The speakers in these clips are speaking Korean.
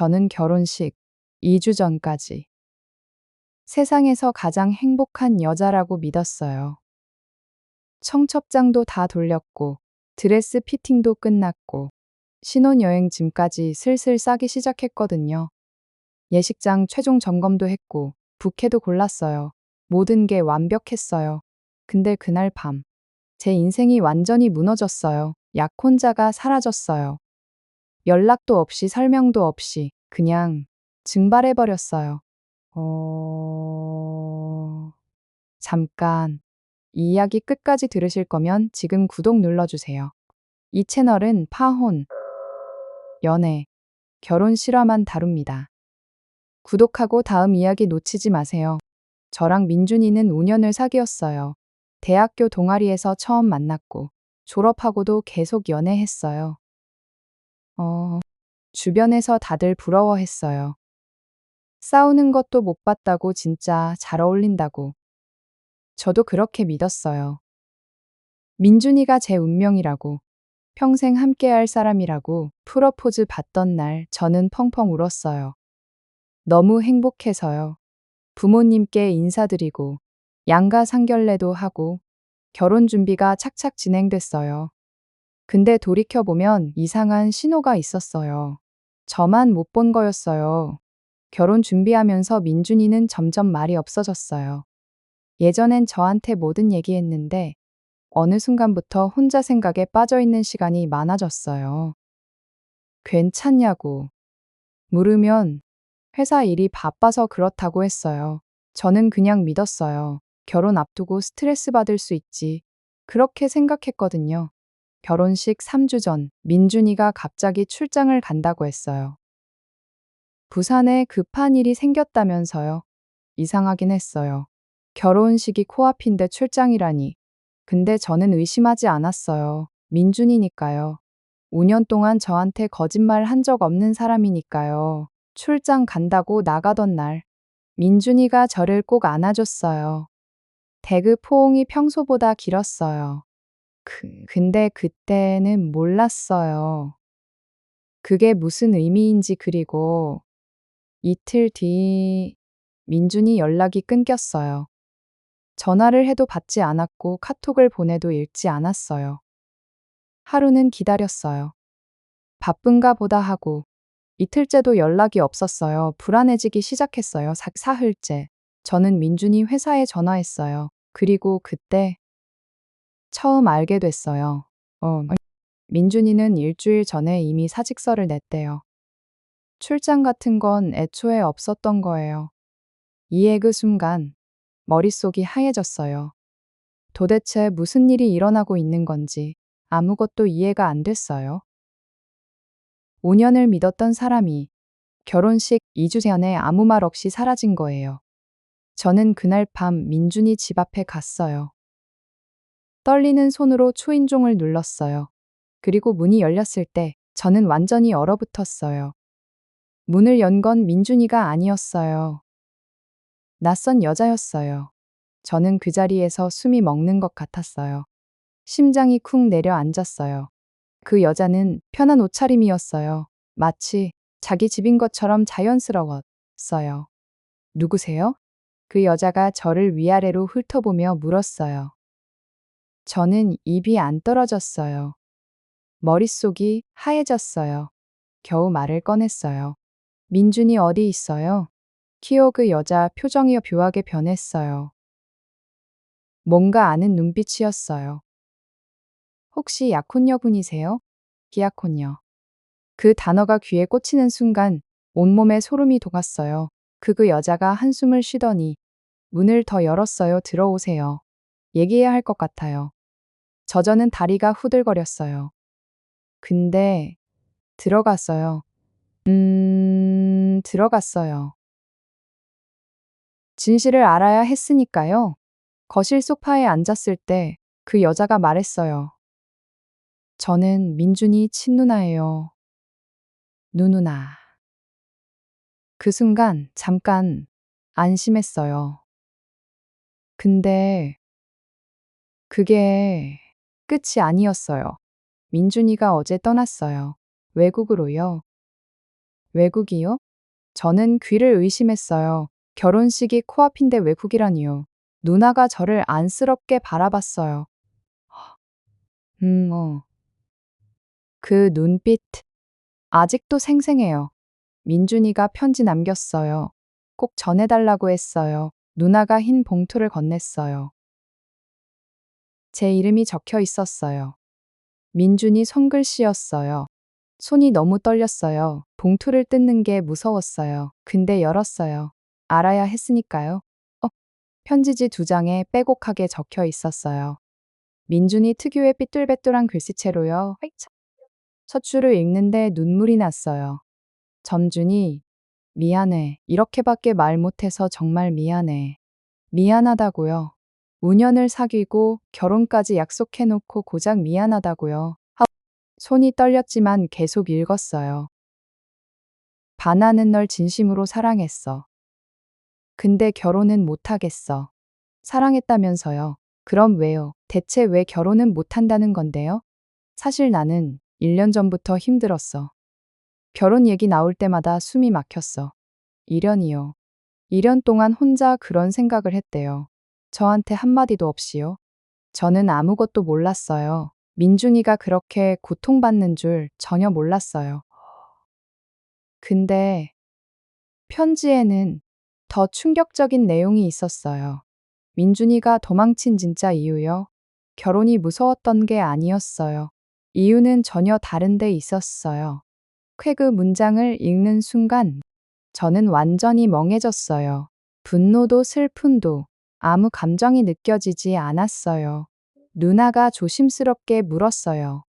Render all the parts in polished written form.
저는 결혼식 2주 전까지 세상에서 가장 행복한 여자라고 믿었어요. 청첩장도 다 돌렸고, 드레스 피팅도 끝났고, 신혼여행 짐까지 슬슬 싸기 시작했거든요. 예식장 최종 점검도 했고, 부케도 골랐어요. 모든 게 완벽했어요. 근데 그날 밤, 제 인생이 완전히 무너졌어요. 약혼자가 사라졌어요. 연락도 없이 설명도 없이 그냥 증발해버렸어요. 잠깐. 이 이야기 끝까지 들으실 거면 지금 구독 눌러주세요. 이 채널은 파혼, 연애, 결혼 실화만 다룹니다. 구독하고 다음 이야기 놓치지 마세요. 저랑 민준이는 5년을 사귀었어요. 대학교 동아리에서 처음 만났고, 졸업하고도 계속 연애했어요. 주변에서 다들 부러워했어요. 싸우는 것도 못 봤다고, 진짜 잘 어울린다고. 저도 그렇게 믿었어요. 민준이가 제 운명이라고, 평생 함께할 사람이라고 프러포즈 받던 날 저는 펑펑 울었어요. 너무 행복해서요. 부모님께 인사드리고, 양가 상견례도 하고, 결혼 준비가 착착 진행됐어요. 근데 돌이켜보면 이상한 신호가 있었어요. 저만 못 본 거였어요. 결혼 준비하면서 민준이는 점점 말이 없어졌어요. 예전엔 저한테 뭐든 얘기했는데 어느 순간부터 혼자 생각에 빠져있는 시간이 많아졌어요. 괜찮냐고 물으면 회사 일이 바빠서 그렇다고 했어요. 저는 그냥 믿었어요. 결혼 앞두고 스트레스 받을 수 있지. 그렇게 생각했거든요. 결혼식 3주 전 민준이가 갑자기 출장을 간다고 했어요. 부산에 급한 일이 생겼다면서요. 이상하긴 했어요. 결혼식이 코앞인데 출장이라니. 근데 저는 의심하지 않았어요. 민준이니까요. 5년 동안 저한테 거짓말 한 적 없는 사람이니까요. 출장 간다고 나가던 날, 민준이가 저를 꼭 안아줬어요. 대그 포옹이 평소보다 길었어요. 근데 그때는 몰랐어요. 그게 무슨 의미인지. 그리고 이틀 뒤, 민준이 연락이 끊겼어요. 전화를 해도 받지 않았고 카톡을 보내도 읽지 않았어요. 하루는 기다렸어요. 바쁜가 보다 하고 이틀째도 연락이 없었어요. 불안해지기 시작했어요. 사흘째. 저는 민준이 회사에 전화했어요. 그리고 그때 처음 알게 됐어요. 민준이는 일주일 전에 이미 사직서를 냈대요. 출장 같은 건 애초에 없었던 거예요. 이에 그 순간 머릿속이 하얘졌어요. 도대체 무슨 일이 일어나고 있는 건지 아무것도 이해가 안 됐어요. 5년을 믿었던 사람이 결혼식 2주 전에 아무 말 없이 사라진 거예요. 저는 그날 밤 민준이 집 앞에 갔어요. 떨리는 손으로 초인종을 눌렀어요. 그리고 문이 열렸을 때 저는 완전히 얼어붙었어요. 문을 연 건 민준이가 아니었어요. 낯선 여자였어요. 저는 그 자리에서 숨이 먹는 것 같았어요. 심장이 쿵 내려앉았어요. 그 여자는 편한 옷차림이었어요. 마치 자기 집인 것처럼 자연스러웠어요. 누구세요? 그 여자가 저를 위아래로 훑어보며 물었어요. 저는 입이 안 떨어졌어요. 머릿속이 하얘졌어요. 겨우 말을 꺼냈어요. 민준이 어디 있어요? 그 여자 표정이 묘하게 변했어요. 뭔가 아는 눈빛이었어요. 혹시 약혼녀분이세요? 기약혼녀. 그 단어가 귀에 꽂히는 순간 온몸에 소름이 돋았어요. 그 여자가 한숨을 쉬더니 문을 더 열었어요. 들어오세요. 얘기해야 할 것 같아요. 저는 다리가 후들거렸어요. 근데 들어갔어요. 들어갔어요. 진실을 알아야 했으니까요. 거실 소파에 앉았을 때 그 여자가 말했어요. 저는 민준이 친누나예요. 누누나. 그 순간 잠깐 안심했어요. 근데 그게 끝이 아니었어요. 민준이가 어제 떠났어요. 외국으로요. 외국이요? 저는 귀를 의심했어요. 결혼식이 코앞인데 외국이라니요. 누나가 저를 안쓰럽게 바라봤어요. 어. 그 눈빛, 아직도 생생해요. 민준이가 편지 남겼어요. 꼭 전해달라고 했어요. 누나가 흰 봉투를 건넸어요. 제 이름이 적혀 있었어요. 민준이 손글씨였어요. 손이 너무 떨렸어요. 봉투를 뜯는 게 무서웠어요. 근데 열었어요. 알아야 했으니까요. 어, 편지지 2장에 빼곡하게 적혀 있었어요. 민준이 특유의 삐뚤빼뚤한 글씨체로요. 첫 줄을 읽는데 눈물이 났어요. 점준이, 미안해. 이렇게밖에 말 못해서 정말 미안해. 미안하다고요. 5년을 사귀고 결혼까지 약속해놓고 고작 미안하다고요. 손이 떨렸지만 계속 읽었어요. 바나는 널 진심으로 사랑했어. 근데 결혼은 못하겠어. 사랑했다면서요. 그럼 왜요? 대체 왜 결혼은 못한다는 건데요? 사실 나는 1년 전부터 힘들었어. 결혼 얘기 나올 때마다 숨이 막혔어. 1년이요. 1년 동안 혼자 그런 생각을 했대요. 저한테 한마디도 없이요. 저는 아무것도 몰랐어요. 민준이가 그렇게 고통받는 줄 전혀 몰랐어요. 근데 편지에는 더 충격적인 내용이 있었어요. 민준이가 도망친 진짜 이유요. 결혼이 무서웠던 게 아니었어요. 이유는 전혀 다른 데 있었어요. 쾌그 문장을 읽는 순간 저는 완전히 멍해졌어요. 분노도 슬픔도 아무 감정이 느껴지지 않았어요. 누나가 조심스럽게 물었어요.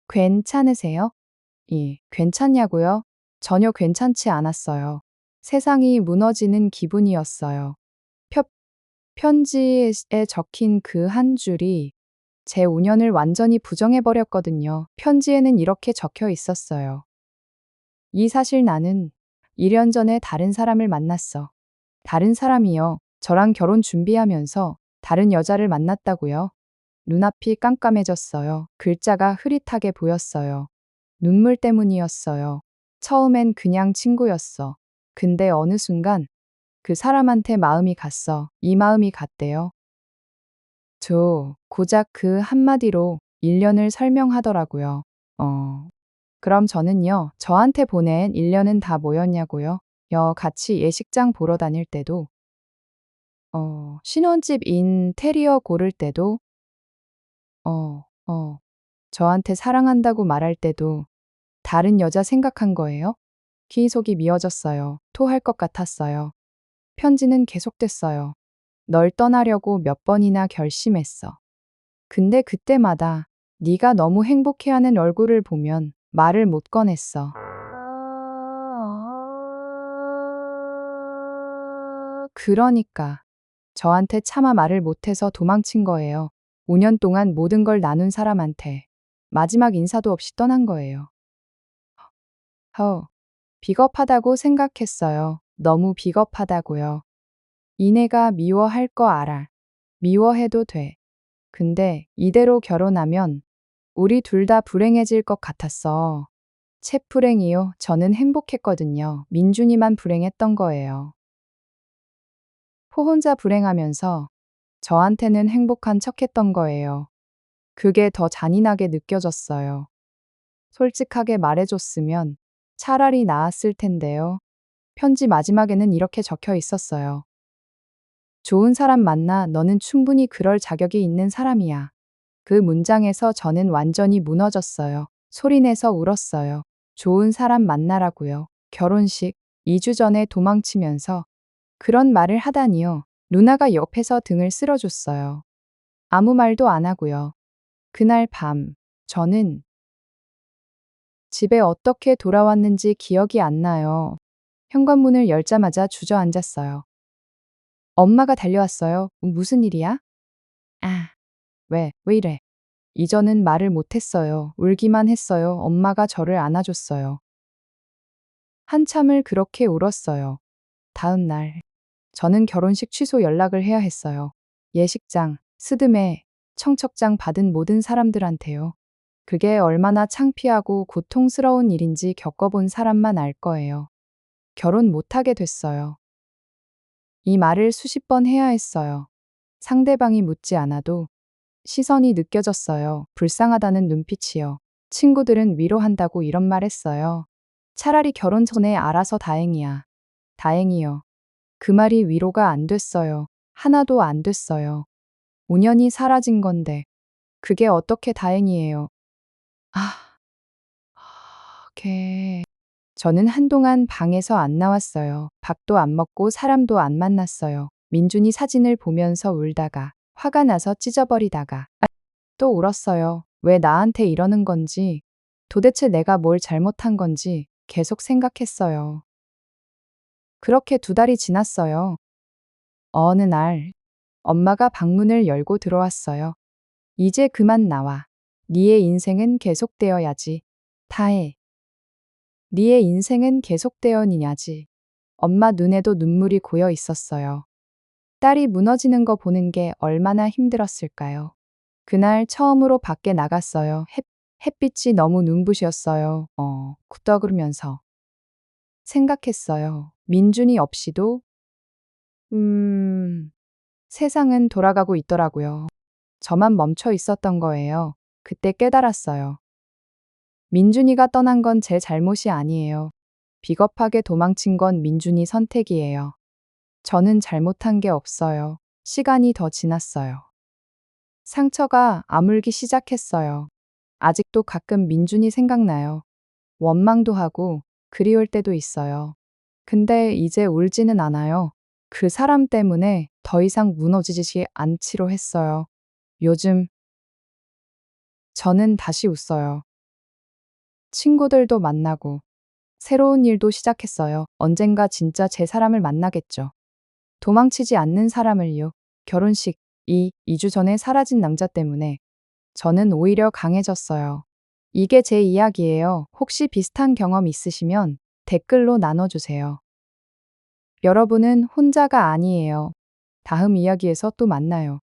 괜찮으세요? 괜찮냐고요? 전혀 괜찮지 않았어요. 세상이 무너지는 기분이었어요. 펴, 편지에 적힌 그 한 줄이 제 5년을 완전히 부정해버렸거든요. 편지에는 이렇게 적혀 있었어요. 이 사실 나는 1년 전에 다른 사람을 만났어. 다른 사람이요. 저랑 결혼 준비하면서 다른 여자를 만났다고요. 눈앞이 깜깜해졌어요. 글자가 흐릿하게 보였어요. 눈물 때문이었어요. 처음엔 그냥 친구였어. 근데 어느 순간 그 사람한테 마음이 갔어. 이 마음이 갔대요. 고작 그 한마디로 1년을 설명하더라고요. 그럼 저는요, 저한테 보낸 1년은 다 뭐였냐고요? 같이 예식장 보러 다닐 때도, 신혼집 인테리어 고를 때도, 어, 어, 저한테 사랑한다고 말할 때도 다른 여자 생각한 거예요? 속이 미어졌어요. 토할 것 같았어요. 편지는 계속됐어요. 널 떠나려고 몇 번이나 결심했어. 근데 그때마다 네가 너무 행복해하는 얼굴을 보면 말을 못 꺼냈어. 그러니까 저한테 차마 말을 못해서 도망친 거예요. 5년 동안 모든 걸 나눈 사람한테 마지막 인사도 없이 떠난 거예요. 비겁하다고 생각했어요. 너무 비겁하다고요. 이내가 미워할 거 알아. 미워해도 돼. 근데 이대로 결혼하면 우리 둘 다 불행해질 것 같았어. 채 불행이요. 저는 행복했거든요. 민준이만 불행했던 거예요. 혼자 불행하면서 저한테는 행복한 척했던 거예요. 그게 더 잔인하게 느껴졌어요. 솔직하게 말해줬으면 차라리 나았을 텐데요. 편지 마지막에는 이렇게 적혀 있었어요. 좋은 사람 만나. 너는 충분히 그럴 자격이 있는 사람이야. 그 문장에서 저는 완전히 무너졌어요. 소리내서 울었어요. 좋은 사람 만나라고요. 결혼식 2주 전에 도망치면서 그런 말을 하다니요. 누나가 옆에서 등을 쓸어줬어요. 아무 말도 안 하고요. 그날 밤 저는 집에 어떻게 돌아왔는지 기억이 안 나요. 현관문을 열자마자 주저앉았어요. 엄마가 달려왔어요. 무슨 일이야? 왜 이래? 이전은 말을 못했어요. 울기만 했어요. 엄마가 저를 안아줬어요. 한참을 그렇게 울었어요. 다음 날, 저는 결혼식 취소 연락을 해야 했어요. 예식장, 스드메, 청첩장 받은 모든 사람들한테요. 그게 얼마나 창피하고 고통스러운 일인지 겪어본 사람만 알 거예요. 결혼 못하게 됐어요. 이 말을 수십 번 해야 했어요. 상대방이 묻지 않아도 시선이 느껴졌어요. 불쌍하다는 눈빛이요. 친구들은 위로한다고 이런 말 했어요. 차라리 결혼 전에 알아서 다행이야. 다행이요. 그 말이 위로가 안 됐어요. 하나도 안 됐어요. 5년이 사라진 건데. 그게 어떻게 다행이에요. 아, 저는 한동안 방에서 안 나왔어요. 밥도 안 먹고 사람도 안 만났어요. 민준이 사진을 보면서 울다가 화가 나서 찢어버리다가 또 울었어요. 왜 나한테 이러는 건지, 도대체 내가 뭘 잘못한 건지 계속 생각했어요. 그렇게 2달이 지났어요. 어느 날 엄마가 방문을 열고 들어왔어요. 이제 그만 나와. 네의 인생은 계속되어야지. 다해. 네의 인생은 계속되어야지. 엄마 눈에도 눈물이 고여 있었어요. 딸이 무너지는 거 보는 게 얼마나 힘들었을까요? 그날 처음으로 밖에 나갔어요. 햇빛이 너무 눈부셨어요. 굿떡으면서 생각했어요. 민준이 없이도 세상은 돌아가고 있더라고요. 저만 멈춰 있었던 거예요. 그때 깨달았어요. 민준이가 떠난 건 제 잘못이 아니에요. 비겁하게 도망친 건 민준이 선택이에요. 저는 잘못한 게 없어요. 시간이 더 지났어요. 상처가 아물기 시작했어요. 아직도 가끔 민준이 생각나요. 원망도 하고 그리울 때도 있어요. 근데 이제 울지는 않아요. 그 사람 때문에 더 이상 무너지지 않기로 했어요. 요즘 저는 다시 웃어요. 친구들도 만나고 새로운 일도 시작했어요. 언젠가 진짜 제 사람을 만나겠죠. 도망치지 않는 사람을요. 결혼식 2주 전에 사라진 남자 때문에 저는 오히려 강해졌어요. 이게 제 이야기예요. 혹시 비슷한 경험 있으시면 댓글로 나눠주세요. 여러분은 혼자가 아니에요. 다음 이야기에서 또 만나요.